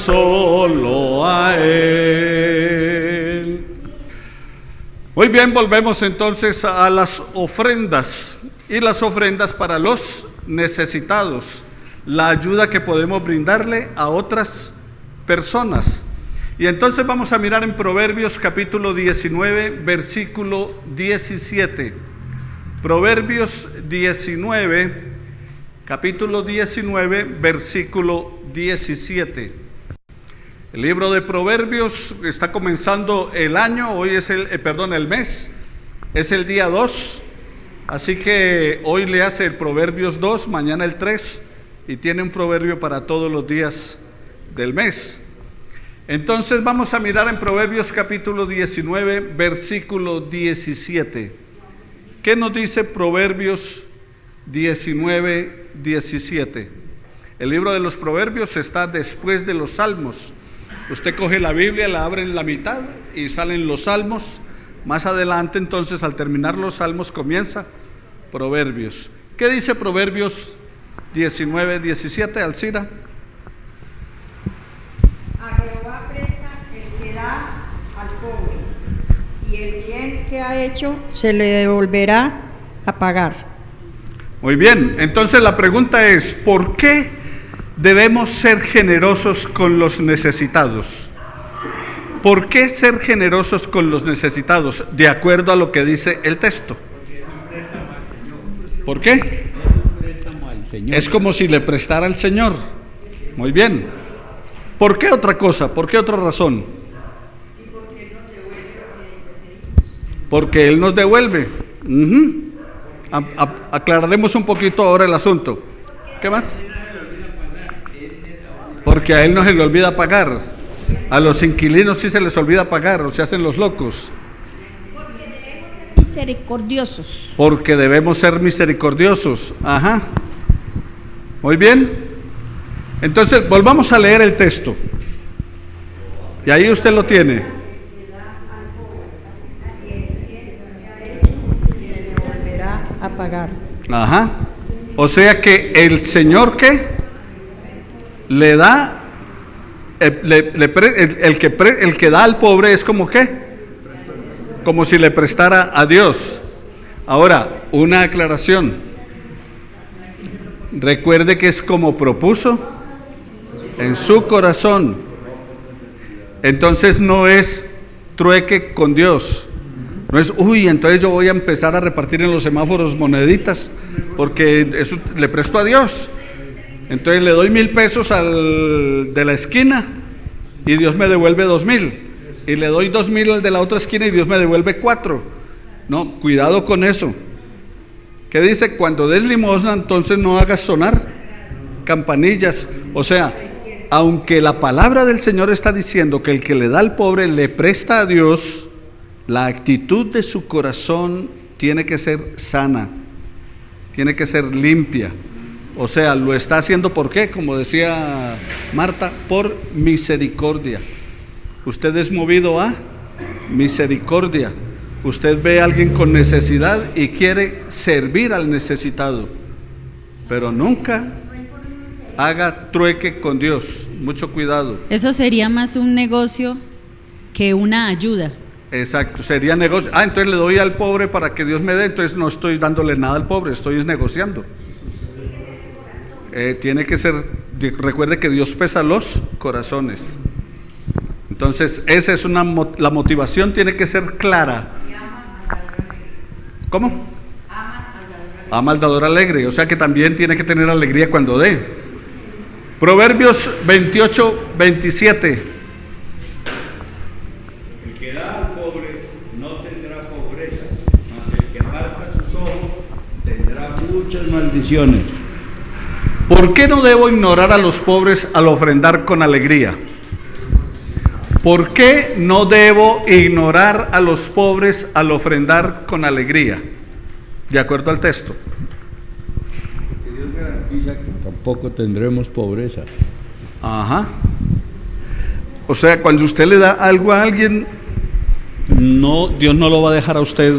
solo a Él. Muy bien, volvemos entonces a las ofrendas, y las ofrendas para los necesitados, la ayuda que podemos brindarle a otras personas. Y entonces vamos a mirar en Proverbios capítulo 19, versículo 17. Proverbios 19, capítulo 19, versículo 17. El libro de Proverbios está comenzando el año, hoy es el mes, es el día 2, así que hoy le hace el Proverbios 2, mañana el 3, y tiene un proverbio para todos los días del mes. Entonces vamos a mirar en Proverbios capítulo 19, versículo 17. ¿Qué nos dice Proverbios 19, 17? El libro de los Proverbios está después de los Salmos. Usted coge la Biblia, la abre en la mitad y salen los Salmos. Más adelante, entonces, al terminar los Salmos, comienza Proverbios. ¿Qué dice Proverbios 19, 17, Alcira? A Jehová presta el que da al pobre, y el bien que ha hecho se le devolverá a pagar. Muy bien, entonces la pregunta es, ¿por qué debemos ser generosos con los necesitados? ¿Por qué ser generosos con los necesitados? De acuerdo a lo que dice el texto. ¿Por qué? Es como si le prestara al Señor. Muy bien. ¿Por qué otra cosa? ¿Por qué otra razón? Porque Él nos devuelve. Aclararemos un poquito ahora el asunto. ¿Qué más? Porque a Él no se le olvida pagar. A los inquilinos sí se les olvida pagar, o se hacen los locos. Porque debemos ser misericordiosos. Porque debemos ser misericordiosos. Ajá. Muy bien. Entonces, volvamos a leer el texto. Y ahí usted lo tiene. Se le devolverá a pagar. Ajá. O sea que el Señor, ¿qué? Le da, el que da al pobre es como ¿qué? Como si le prestara a Dios. Ahora, una aclaración. Recuerde que es como propuso en su corazón. Entonces no es trueque con Dios. No es, entonces yo voy a empezar a repartir en los semáforos moneditas porque eso le presto a Dios. Entonces le doy 1,000 pesos al de la esquina y Dios me devuelve 2,000, y le doy 2,000 al de la otra esquina y Dios me devuelve 4. No, cuidado con eso. ¿Qué dice? Cuando des limosna, entonces no hagas sonar campanillas. O sea, aunque la palabra del Señor está diciendo que el que le da al pobre le presta a Dios, la actitud de su corazón tiene que ser sana, tiene que ser limpia. O sea, lo está haciendo ¿por qué? Como decía Marta, por misericordia. Usted es movido a misericordia. Usted ve a alguien con necesidad y quiere servir al necesitado, pero nunca haga trueque con Dios. Mucho cuidado. Eso sería más un negocio que una ayuda. Exacto, sería negocio. Entonces le doy al pobre para que Dios me dé, entonces no estoy dándole nada al pobre, estoy negociando. Tiene que ser, recuerde que Dios pesa los corazones. Entonces esa es la motivación tiene que ser clara. ¿Cómo? Ama al dador alegre, o sea que también tiene que tener alegría cuando dé. Proverbios 28, 27. El que da al pobre no tendrá pobreza, mas el que marca sus ojos tendrá muchas maldiciones. ¿Por qué no debo ignorar a los pobres al ofrendar con alegría? ¿Por qué no debo ignorar a los pobres al ofrendar con alegría? De acuerdo al texto. Porque Dios garantiza que tampoco tendremos pobreza. Ajá. O sea, cuando usted le da algo a alguien, Dios no lo va a dejar a usted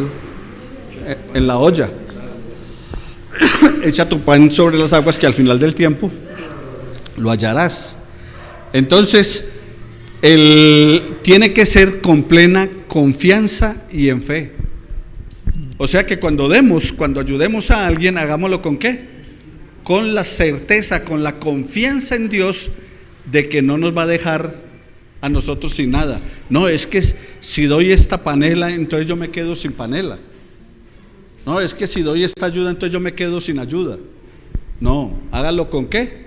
en la olla. Echa tu pan sobre las aguas que al final del tiempo lo hallarás. Entonces, tiene que ser con plena confianza y en fe. O sea que cuando ayudemos a alguien, hagámoslo ¿con qué? Con la certeza, con la confianza en Dios de que no nos va a dejar a nosotros sin nada. No, es que si doy esta panela, entonces yo me quedo sin panela. No, es que si doy esta ayuda, entonces yo me quedo sin ayuda. No, hágalo ¿con qué?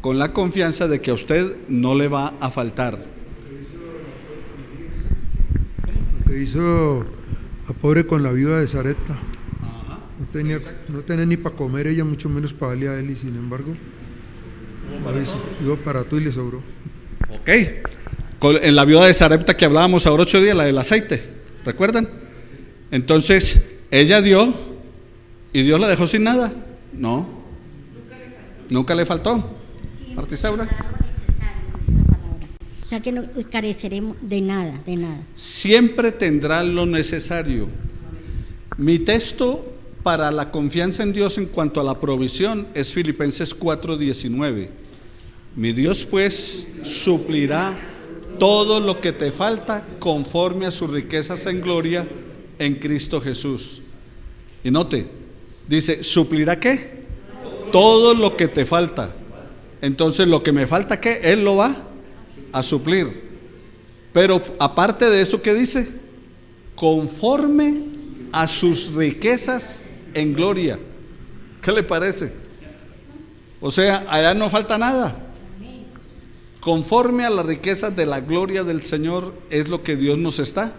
Con la confianza de que a usted no le va a faltar. Lo que hizo la pobre con la viuda de Sarepta. No tenía ni para comer ella, mucho menos para darle a él, y sin embargo iba para todo y le sobró. Ok, en la viuda de Sarepta que hablábamos ahora 8 días, la del aceite, ¿recuerdan? Entonces ella dio y Dios la dejó sin nada. No, nunca le faltó. Martisaura. O sea que no careceremos de nada, de nada. Siempre tendrá lo necesario. Mi texto para la confianza en Dios en cuanto a la provisión es Filipenses 4:19. Mi Dios pues suplirá todo lo que te falta conforme a sus riquezas en gloria en Cristo Jesús. Y note, dice, ¿suplirá qué? Todo lo que te falta. Entonces lo que me falta, ¿qué? Él lo va a suplir. Pero aparte de eso, ¿qué dice? Conforme a sus riquezas en gloria. ¿Qué le parece? O sea, allá no falta nada. Conforme a las riquezas de la gloria del Señor es lo que Dios nos está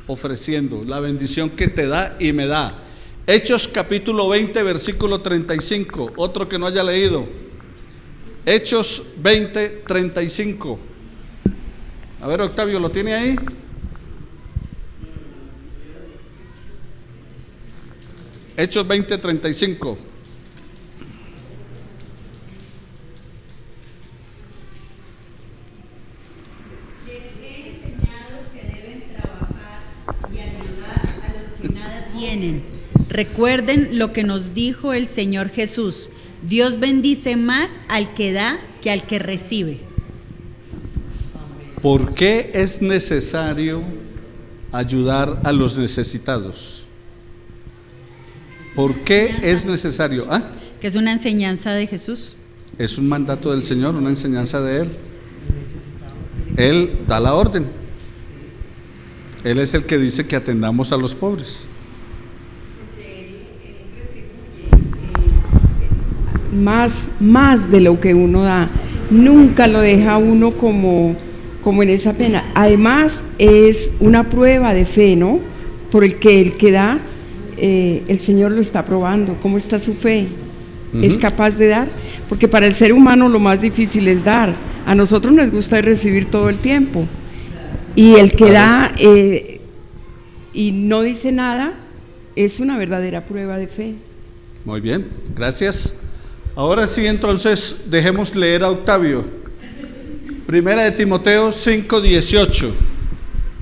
ofreciendo, la bendición que te da y me da. Hechos capítulo 20 versículo 35, otro que no haya leído. Hechos 20, 35. A ver, Octavio, ¿lo tiene ahí? Hechos 20, 35. Tienen. Recuerden lo que nos dijo el Señor Jesús: Dios bendice más al que da que al que recibe. ¿Por qué es necesario ayudar a los necesitados? ¿Por qué es necesario? Que es una enseñanza de Jesús. Es un mandato del Señor, una enseñanza de Él. Él da la orden. Él es el que dice que atendamos a los pobres. Más de lo que uno da, nunca lo deja uno como en esa pena. Además es una prueba de fe, ¿no? Por el que da, el Señor lo está probando. ¿Cómo está su fe? ¿Es capaz de dar? Porque para el ser humano lo más difícil es dar. A nosotros nos gusta recibir todo el tiempo, y el que da y no dice nada es una verdadera prueba de fe. Muy bien, gracias. Ahora sí, entonces, dejemos leer a Octavio. Primera de Timoteo 5:18.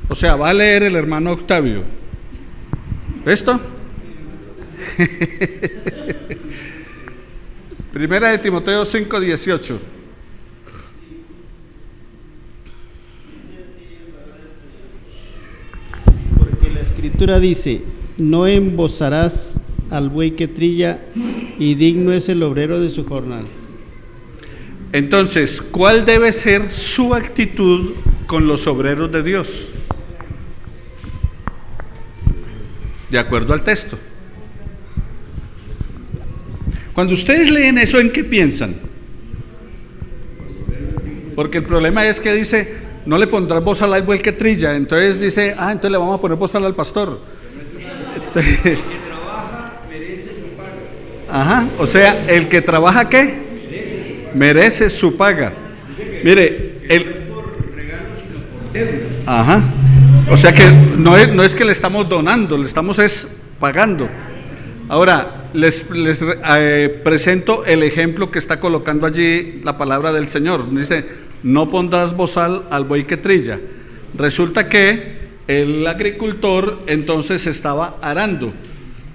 O sea, va a leer el hermano Octavio. ¿Listo? Primera de Timoteo 5:18. Porque la Escritura dice: no embozarás al buey que trilla, y digno es el obrero de su jornal. Entonces, ¿cuál debe ser su actitud con los obreros de Dios? De acuerdo al texto. Cuando ustedes leen eso, ¿en qué piensan? Porque el problema es que dice, no le pondrás bozal al buey que trilla. Entonces dice, entonces le vamos a poner bozal al pastor. Entonces, o sea, el que trabaja, ¿qué? Merece su paga. Mire, o sea que no es que le estamos donando, le estamos pagando. Ahora, les presento el ejemplo que está colocando allí la palabra del Señor. Dice, no pondrás bozal al buey que trilla. Resulta que el agricultor entonces estaba arando,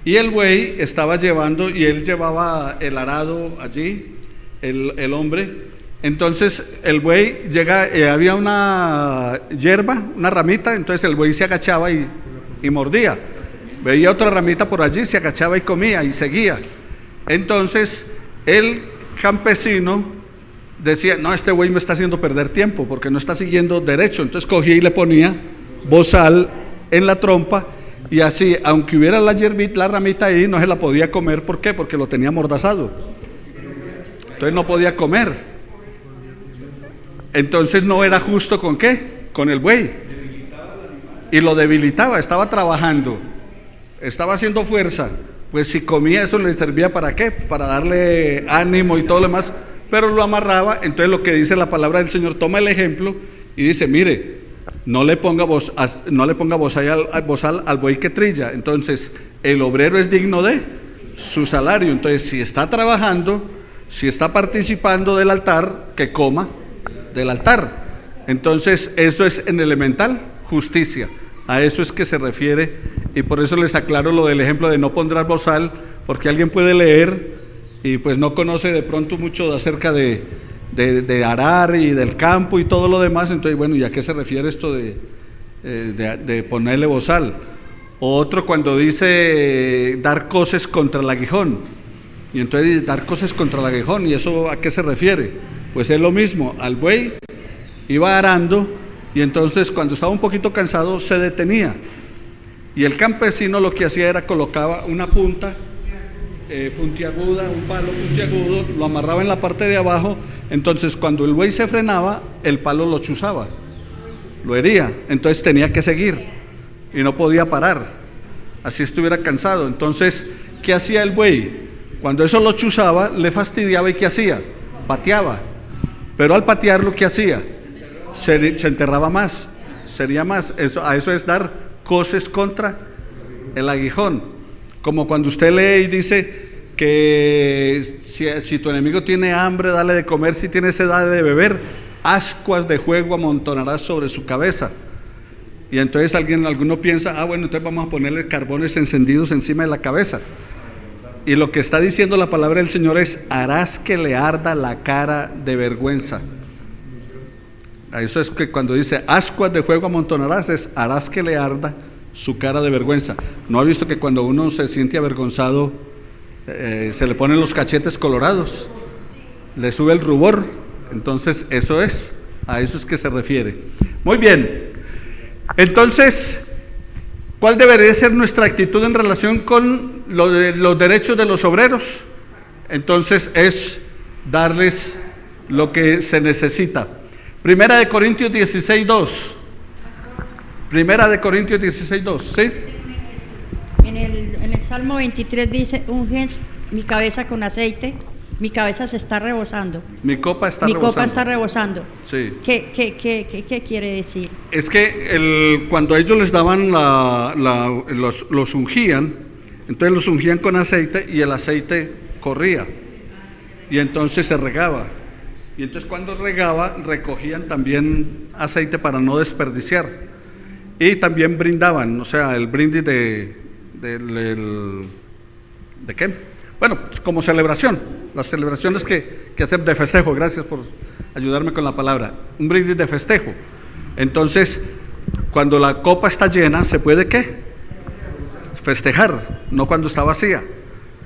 y el buey estaba llevando, y él llevaba el arado allí, el hombre, Entonces el buey llega, había una hierba, una ramita, entonces el buey se agachaba y mordía. Veía otra ramita por allí, se agachaba y comía y seguía. Entonces el campesino decía, no, este buey me está haciendo perder tiempo porque no está siguiendo derecho. Entonces cogía y le ponía bozal en la trompa, y así, aunque hubiera la ramita ahí, no se la podía comer. ¿Por qué? Porque lo tenía amordazado. Entonces no podía comer. Entonces no era justo ¿con qué? Con el buey. Y lo debilitaba, estaba trabajando, estaba haciendo fuerza. Pues si comía, eso le servía ¿para qué? Para darle ánimo y todo lo demás, pero lo amarraba. Entonces lo que dice la palabra del Señor, toma el ejemplo y dice, mire, no le ponga bozal al buey que trilla. Entonces el obrero es digno de su salario. Entonces si está trabajando, si está participando del altar, que coma del altar. Entonces eso es en elemental justicia, a eso es que se refiere. Y por eso les aclaro lo del ejemplo de no pondrás bozal, porque alguien puede leer y pues no conoce de pronto mucho acerca de arar y del campo y todo lo demás. Entonces, bueno, ¿y a qué se refiere esto de ponerle bozal? Otro cuando dice dar coces contra el aguijón, y entonces dar coces contra el aguijón, ¿y eso a qué se refiere? Pues es lo mismo, al buey iba arando y entonces cuando estaba un poquito cansado se detenía, y el campesino lo que hacía era colocaba una punta puntiaguda, un palo puntiagudo, lo amarraba en la parte de abajo. Entonces cuando el buey se frenaba, el palo lo chuzaba, lo hería, entonces tenía que seguir y no podía parar, así estuviera cansado. Entonces, ¿qué hacía el buey? Cuando eso lo chuzaba, le fastidiaba, ¿y qué hacía? Pateaba, pero al patearlo, ¿qué hacía? Se enterraba más, sería más. A eso es dar coces contra el aguijón. Como cuando usted lee y dice que si tu enemigo tiene hambre, dale de comer; si tiene sed, dale de beber; ascuas de fuego amontonarás sobre su cabeza. Y entonces alguno piensa, bueno, entonces vamos a ponerle carbones encendidos encima de la cabeza. Y lo que está diciendo la palabra del Señor es, harás que le arda la cara de vergüenza. A eso es que cuando dice ascuas de fuego amontonarás, es harás que le arda su cara de vergüenza. ¿No ha visto que cuando uno se siente avergonzado, se le ponen los cachetes colorados, le sube el rubor? Entonces a eso es que se refiere. Muy bien, entonces, ¿cuál debería ser nuestra actitud en relación con los derechos de los obreros? Entonces es darles lo que se necesita. Primera de Corintios 16:2. Primera de Corintios 16:2, ¿sí? En el Salmo 23 dice, unges mi cabeza con aceite, mi cabeza se está rebosando. Mi copa está rebosando. Sí. ¿Qué quiere decir? Es que cuando ellos les daban los ungían, entonces los ungían con aceite y el aceite corría. Y entonces se regaba. Y entonces cuando regaba, recogían también aceite para no desperdiciar. Y también brindaban, o sea, el brindis ¿de qué? Bueno, como celebración, las celebraciones que hacen de festejo. Gracias por ayudarme con la palabra. Un brindis de festejo. Entonces, cuando la copa está llena, ¿se puede qué? Festejar, no cuando está vacía.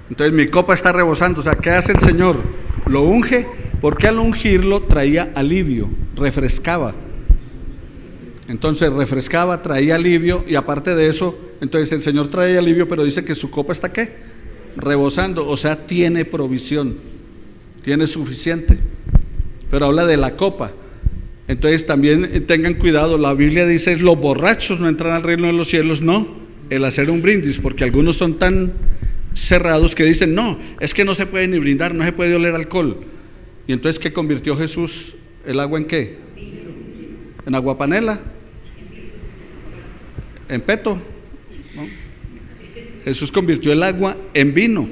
Entonces mi copa está rebosando. O sea, ¿qué hace el Señor? Lo unge, porque al ungirlo traía alivio, refrescaba. Entonces refrescaba, traía alivio, y aparte de eso, entonces el Señor traía alivio, pero dice que su copa está ¿qué? Rebosando, o sea, tiene provisión, tiene suficiente. Pero habla de la copa. Entonces también tengan cuidado, la Biblia dice, los borrachos no entran al reino de los cielos, no, el hacer un brindis, porque algunos son tan cerrados que dicen, no, es que no se puede ni brindar, no se puede oler alcohol. Y entonces, ¿qué convirtió Jesús el agua en qué? ¿En aguapanela? ¿En peto? ¿No? Jesús convirtió el agua en vino.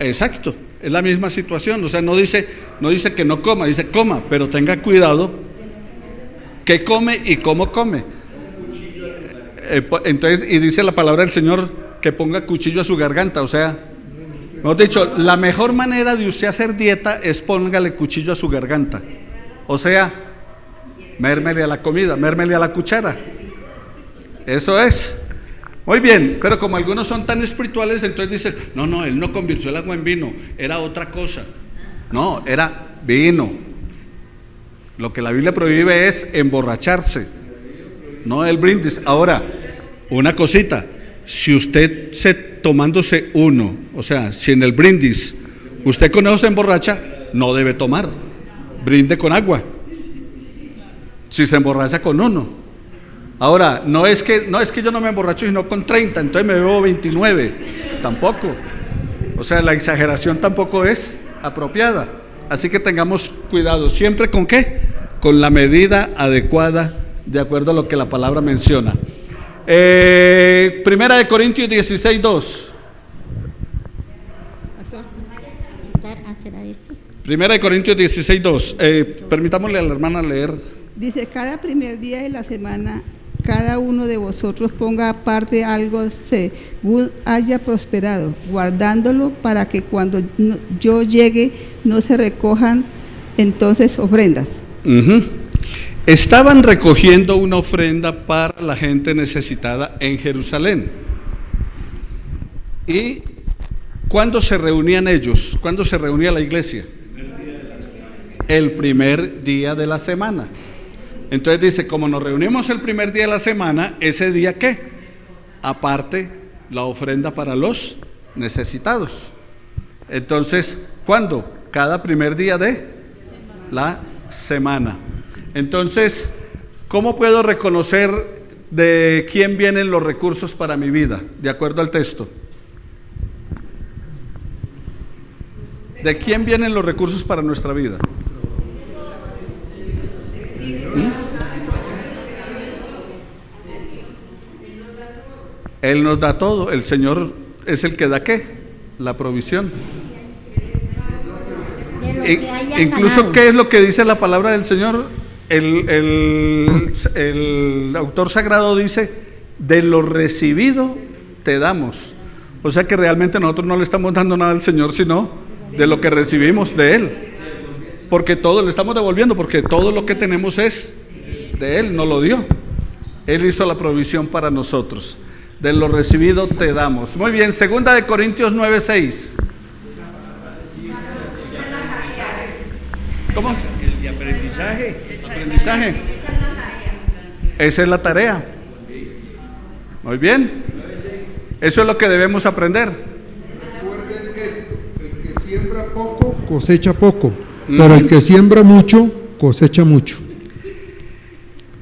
Exacto, es la misma situación. O sea, no dice que no coma, dice coma, pero tenga cuidado qué come y cómo come. Entonces, y dice la palabra del Señor que ponga cuchillo a su garganta, o sea, Hemos dicho, la mejor manera de usted hacer dieta es póngale cuchillo a su garganta. O sea, mérmele a la comida, mérmele a la cuchara. Eso es. Muy bien, pero como algunos son tan espirituales, entonces dicen, no, él no convirtió el agua en vino, era otra cosa. No, era vino. Lo que la Biblia prohíbe es emborracharse, no el brindis. Ahora, una cosita, si usted tomándose uno, o sea, si en el brindis usted con eso se emborracha, no debe tomar, brinde con agua. Si se emborracha con uno. Ahora, no es que yo no me emborracho sino con 30, entonces me bebo 29, tampoco. O sea, la exageración tampoco es apropiada. Así que tengamos cuidado, siempre ¿con qué? Con la medida adecuada, de acuerdo a lo que la palabra menciona. Primera de Corintios 16:2. Primera de Corintios 16:2. Permitámosle a la hermana leer. Dice, cada primer día de la semana, cada uno de vosotros ponga aparte algo según haya prosperado, guardándolo para que cuando yo llegue no se recojan entonces ofrendas. Estaban recogiendo una ofrenda para la gente necesitada en Jerusalén. ¿Y cuándo se reunían ellos? ¿Cuándo se reunía la iglesia? El primer día de la semana. Entonces dice, como nos reunimos el primer día de la semana, ese día ¿qué? Aparte la ofrenda para los necesitados. Entonces, ¿cuándo? Cada primer día de la semana. Entonces, ¿cómo puedo reconocer de quién vienen los recursos para mi vida? De acuerdo al texto. ¿De quién vienen los recursos para nuestra vida? Él nos da todo. El Señor es el que da ¿qué? La provisión. Incluso, ¿qué es lo que dice la palabra del Señor? El autor sagrado dice, de lo recibido te damos. O sea que realmente nosotros no le estamos dando nada al Señor, sino de lo que recibimos de Él. Porque todo le estamos devolviendo, porque todo lo que tenemos es de Él, nos lo dio. Él hizo la provisión para nosotros. De lo recibido te damos. Muy bien, segunda de Corintios 9:6. ¿Cómo? El de aprendizaje. Aprendizaje. Esa es la tarea. Muy bien. Eso es lo que debemos aprender. Recuerden esto, el que siembra poco cosecha poco, pero el que siembra mucho cosecha mucho.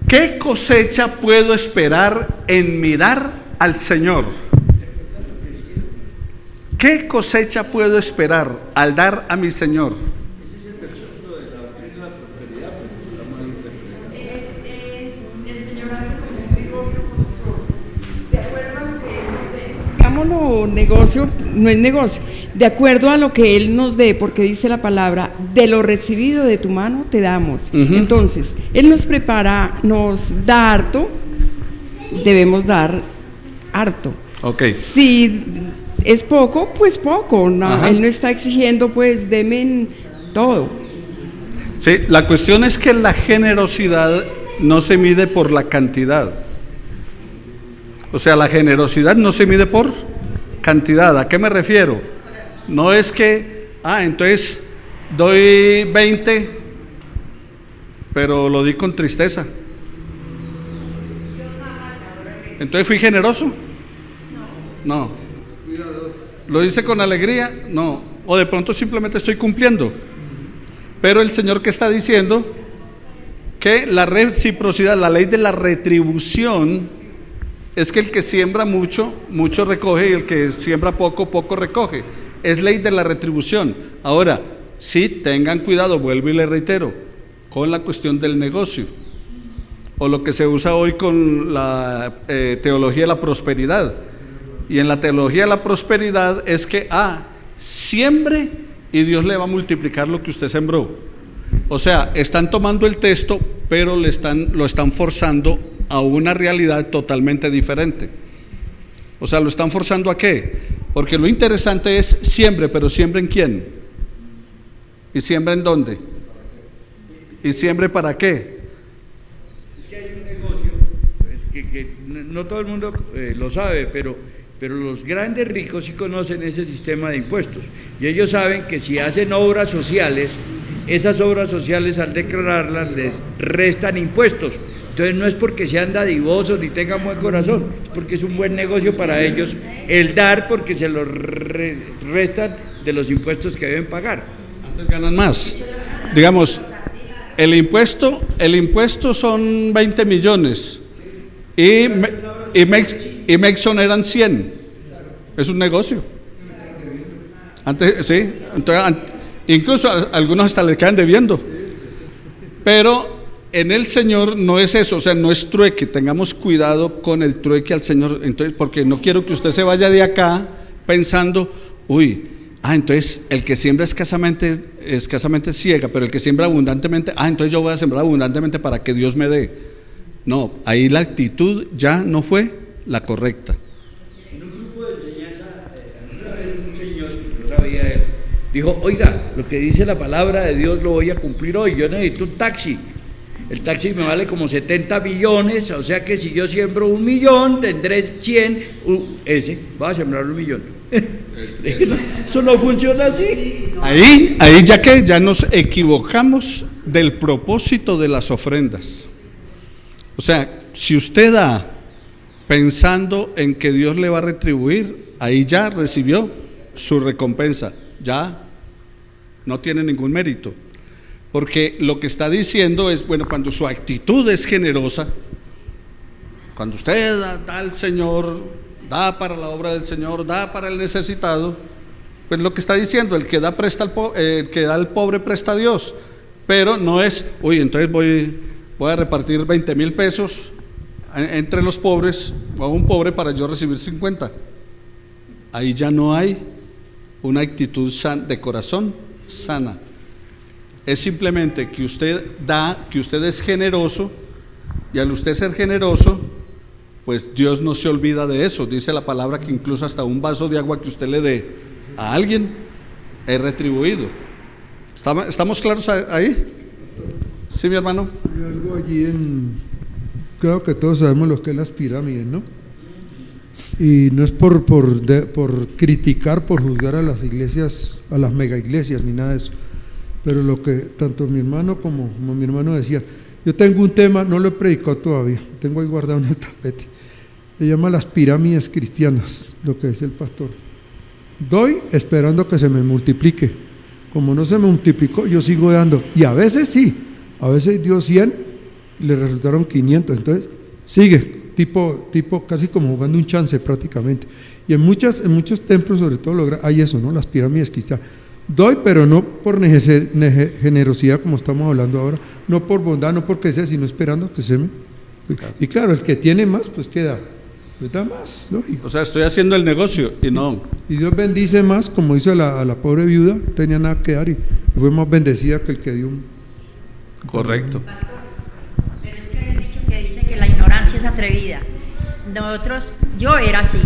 ¿Qué cosecha puedo esperar en mirar al Señor? ¿Qué cosecha puedo esperar al dar a mi Señor? El Señor hace como un negocio con nosotros, de acuerdo a lo que Él nos dé. Digámoslo, negocio, no es negocio, de acuerdo a lo que Él nos dé, porque dice la palabra, de lo recibido de tu mano te damos. Entonces, Él nos prepara, nos da harto, debemos dar harto. Okay. Si es poco, pues poco, no, Él no está exigiendo, pues deme todo. Sí, la cuestión es que la generosidad no se mide por la cantidad. O sea, la generosidad no se mide por cantidad. ¿A qué me refiero? No es que, entonces doy 20, pero lo di con tristeza. Entonces fui generoso. No. Lo hice con alegría. No. O de pronto simplemente estoy cumpliendo. Pero el Señor que está diciendo que la reciprocidad, la ley de la retribución, es que el que siembra mucho, mucho recoge, y el que siembra poco, poco recoge. Es ley de la retribución. Ahora, sí, tengan cuidado, vuelvo y le reitero, con la cuestión del negocio, o lo que se usa hoy con la teología de la prosperidad. Y en la teología de la prosperidad es que, siembre y Dios le va a multiplicar lo que usted sembró. O sea, están tomando el texto, pero lo están forzando a una realidad totalmente diferente. O sea, ¿lo están forzando a qué? Porque lo interesante es siembre, pero ¿siembre en quién? ¿Y siembra en dónde? ¿Y siembre para qué? Es que hay un negocio, que no todo el mundo lo sabe, pero los grandes ricos sí conocen ese sistema de impuestos. Y ellos saben que si hacen obras sociales, esas obras sociales al declararlas les restan impuestos. Entonces no es porque sean dadivosos ni tengan buen corazón, es porque es un buen negocio para ellos el dar, porque se los restan de los impuestos que deben pagar. Antes ganan más. Digamos, el impuesto son 20 millones y me exoneran 100. Es un negocio. Antes, sí, entonces, incluso algunos hasta le quedan debiendo. Pero en el Señor no es eso, o sea, no es trueque. Tengamos cuidado con el trueque al Señor. Entonces, porque no quiero que usted se vaya de acá pensando, entonces el que siembra escasamente ciega, pero el que siembra abundantemente, entonces yo voy a sembrar abundantemente para que Dios me dé. No, ahí la actitud ya no fue la correcta. En un grupo de enseñanza, una vez un señor, no sabía él, dijo, oiga, lo que dice la palabra de Dios lo voy a cumplir hoy, yo necesito un taxi. El taxi me vale como 70 millones, o sea que si yo siembro 1 millón, tendré 100, voy a sembrar 1 millón. Eso no funciona así. Ahí ya nos equivocamos del propósito de las ofrendas. O sea, si usted da pensando en que Dios le va a retribuir, ahí ya recibió su recompensa, ya no tiene ningún mérito. Porque lo que está diciendo es, bueno, cuando su actitud es generosa, cuando usted da al Señor, da para la obra del Señor, da para el necesitado, pues lo que está diciendo, el que da al pobre presta a Dios. Pero no es, entonces voy a repartir 20,000 pesos entre los pobres, o a un pobre para yo recibir 50. Ahí ya no hay una actitud de corazón sana. Es simplemente que usted da, que usted es generoso, y al usted ser generoso, pues Dios no se olvida de eso. Dice la palabra que incluso hasta un vaso de agua que usted le dé a alguien es retribuido. ¿Estamos claros ahí? Sí, mi hermano. Hay algo allí creo que todos sabemos lo que es las pirámides, ¿no? Y no es por criticar, por juzgar a las iglesias, a las mega iglesias, ni nada de eso. Pero lo que tanto mi hermano como mi hermano decía, yo tengo un tema, no lo he predicado todavía, tengo ahí guardado en el tapete, se llama las pirámides cristianas, lo que dice el pastor. Doy esperando que se me multiplique, como no se me multiplicó, yo sigo dando, y a veces sí, a veces dio 100 y le resultaron 500, entonces sigue, tipo casi como jugando un chance prácticamente. Y en muchos templos, sobre todo, hay eso, ¿no? Las pirámides cristianas. Doy, pero no por generosidad como estamos hablando ahora, no por bondad, no porque sea, sino esperando que se me... Y claro, el que tiene más, pues queda, pues da más, lógico. O sea, estoy haciendo el negocio y no. Y Dios bendice más, como hizo a la pobre viuda, no tenía nada que dar y fue más bendecida que el que dio un... Correcto. Pastor, pero es que hay un dicho que dice que la ignorancia es atrevida. Yo era así.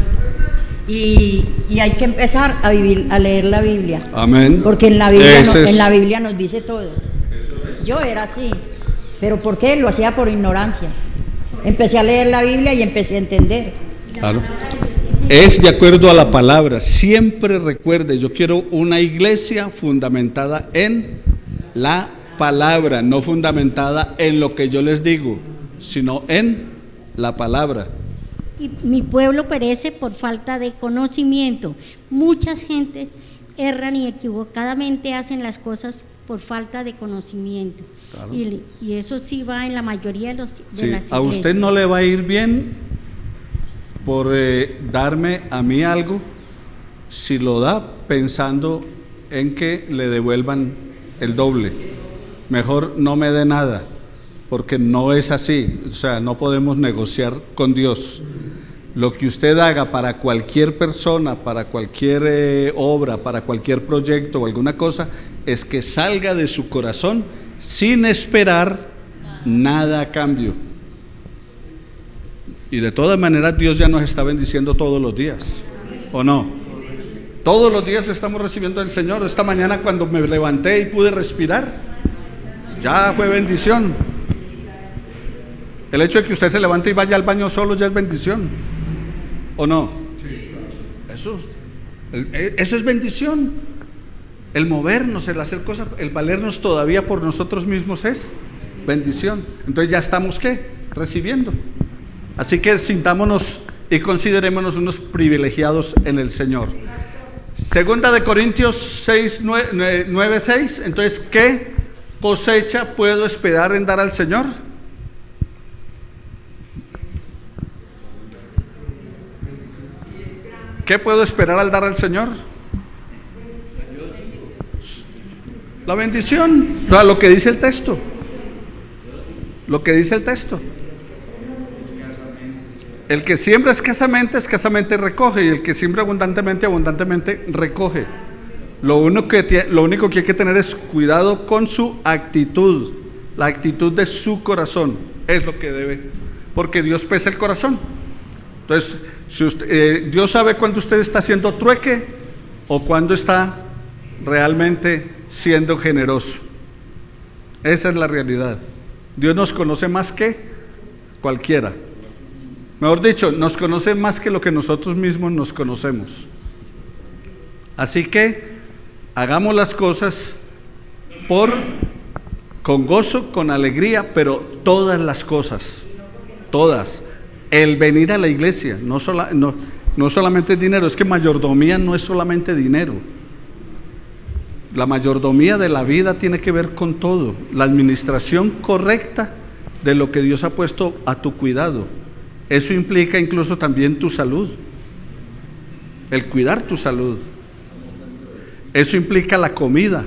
Y hay que empezar a leer la Biblia. Amén. Porque en la Biblia nos dice todo. Yo era así. ¿Pero por qué? Lo hacía por ignorancia. Empecé a leer la Biblia y empecé a entender. Claro. Es de acuerdo a la palabra. Siempre recuerde, yo quiero una iglesia fundamentada en la palabra, no fundamentada en lo que yo les digo, sino en la palabra. Y mi pueblo perece por falta de conocimiento. Muchas gentes erran y equivocadamente hacen las cosas por falta de conocimiento. Claro. Y eso sí va en la mayoría de las iglesias. A usted no le va a ir bien por darme a mí algo si lo da pensando en que le devuelvan el doble. Mejor no me dé nada, porque no es así. O sea, no podemos negociar con Dios. Lo que usted haga para cualquier persona, para cualquier obra, para cualquier proyecto o alguna cosa, es que salga de su corazón sin esperar nada a cambio. Y de todas maneras Dios ya nos está bendiciendo todos los días, ¿o no? Todos los días estamos recibiendo del Señor. Esta mañana cuando me levanté y pude respirar, ya fue bendición. El hecho de que usted se levante y vaya al baño solo ya es bendición, ¿o no? Eso es bendición. El movernos, el hacer cosas, el valernos todavía por nosotros mismos es bendición. Entonces ya estamos, ¿qué? Recibiendo. Así que sintámonos y considerémonos unos privilegiados en el Señor. Segunda de Corintios 9:6. Entonces, ¿qué cosecha puedo esperar en dar al Señor? ¿Qué puedo esperar al dar al Señor? La bendición. No, lo que dice el texto. Lo que dice el texto. El que siembra escasamente, escasamente recoge, y el que siembra abundantemente, abundantemente recoge. Lo único que hay que tener es cuidado con su actitud, la actitud de su corazón, es lo que debe, porque Dios pesa el corazón. Entonces, Dios sabe cuándo usted está haciendo trueque o cuándo está realmente siendo generoso. Esa es la realidad. Dios nos conoce más que cualquiera. Mejor dicho, nos conoce más que lo que nosotros mismos nos conocemos. Así que hagamos las cosas con gozo, con alegría, pero todas las cosas, todas. El venir a la iglesia, no solamente es dinero, es que mayordomía no es solamente dinero. La mayordomía de la vida tiene que ver con todo, la administración correcta de lo que Dios ha puesto a tu cuidado. Eso implica incluso también tu salud, el cuidar tu salud. Eso implica la comida,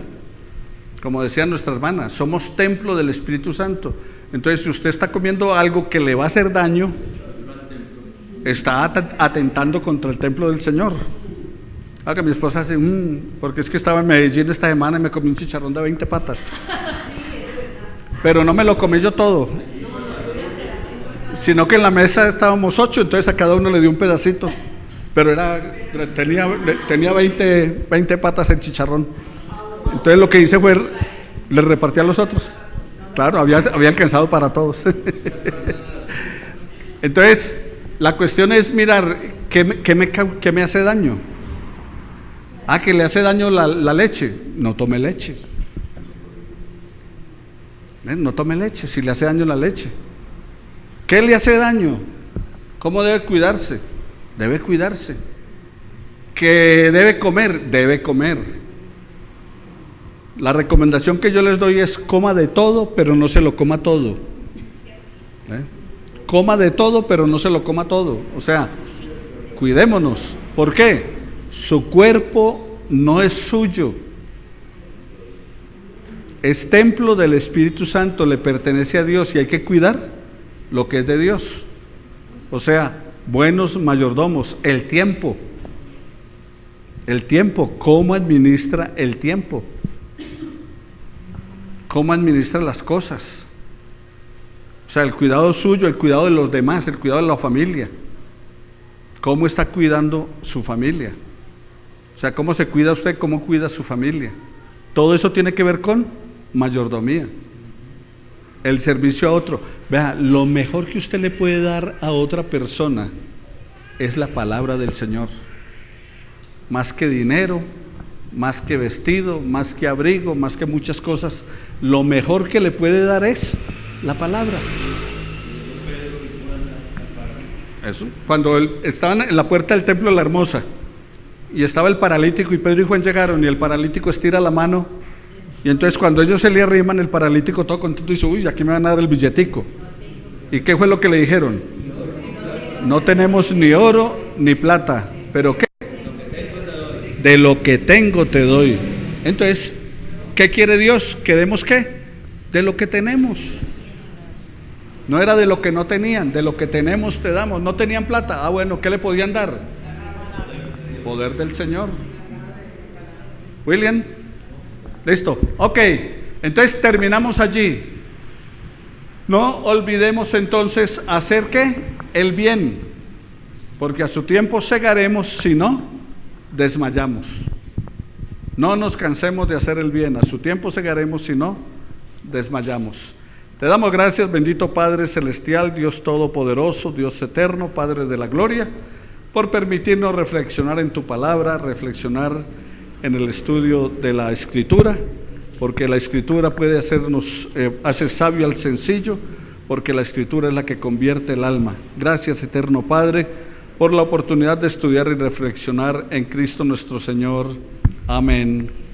como decía nuestra hermana, somos templo del Espíritu Santo. Entonces, si usted está comiendo algo que le va a hacer daño, está atentando contra el templo del Señor. Que mi esposa hace, porque es que estaba en Medellín esta semana y me comí un chicharrón de 20 patas. Pero no me lo comí yo todo, sino que en la mesa estábamos 8, entonces a cada uno le dio un pedacito. Pero tenía 20 patas en chicharrón. Entonces lo que hice fue, le repartí a los otros. Claro, había alcanzado para todos. Entonces, la cuestión es mirar qué me hace daño. Que le hace daño la leche. No tome leche. No tome leche si le hace daño la leche. ¿Qué le hace daño? ¿Cómo debe cuidarse? Debe cuidarse. ¿Qué debe comer? Debe comer. La recomendación que yo les doy es coma de todo, pero no se lo coma todo. Coma de todo, pero no se lo coma todo. O sea, cuidémonos. ¿Por qué? Su cuerpo no es suyo. Es templo del Espíritu Santo, le pertenece a Dios y hay que cuidar lo que es de Dios. O sea, buenos mayordomos. El tiempo, ¿cómo administra el tiempo? ¿Cómo administra las cosas? O sea, el cuidado suyo, el cuidado de los demás, el cuidado de la familia. ¿Cómo está cuidando su familia? O sea, ¿cómo se cuida usted? ¿Cómo cuida su familia? Todo eso tiene que ver con mayordomía. El servicio a otro. Vea, lo mejor que usted le puede dar a otra persona es la palabra del Señor. Más que dinero, más que vestido, más que abrigo, más que muchas cosas, lo mejor que le puede dar es la palabra. Eso, cuando estaban en la puerta del templo de la Hermosa y estaba el paralítico y Pedro y Juan llegaron y el paralítico estira la mano y entonces cuando ellos se le arriman, el paralítico todo contento dice, uy, aquí me van a dar el billetico. ¿Y qué fue lo que le dijeron? No tenemos ni oro ni plata, pero ¿qué? De lo que tengo te doy. Entonces, ¿qué quiere Dios? ¿Que demos qué? De lo que tenemos. No era de lo que no tenían, de lo que tenemos te damos. No tenían plata, bueno, ¿qué le podían dar? Poder del Señor. William, listo, ok, entonces terminamos allí. No olvidemos entonces hacer ¿qué? El bien, porque a su tiempo segaremos si no desmayamos. No nos cansemos de hacer el bien, a su tiempo segaremos si no desmayamos. Te damos gracias, bendito Padre Celestial, Dios Todopoderoso, Dios Eterno, Padre de la Gloria, por permitirnos reflexionar en tu palabra, reflexionar en el estudio de la Escritura, porque la Escritura puede hacernos, hace sabio al sencillo, porque la Escritura es la que convierte el alma. Gracias, eterno Padre, por la oportunidad de estudiar y reflexionar en Cristo nuestro Señor. Amén.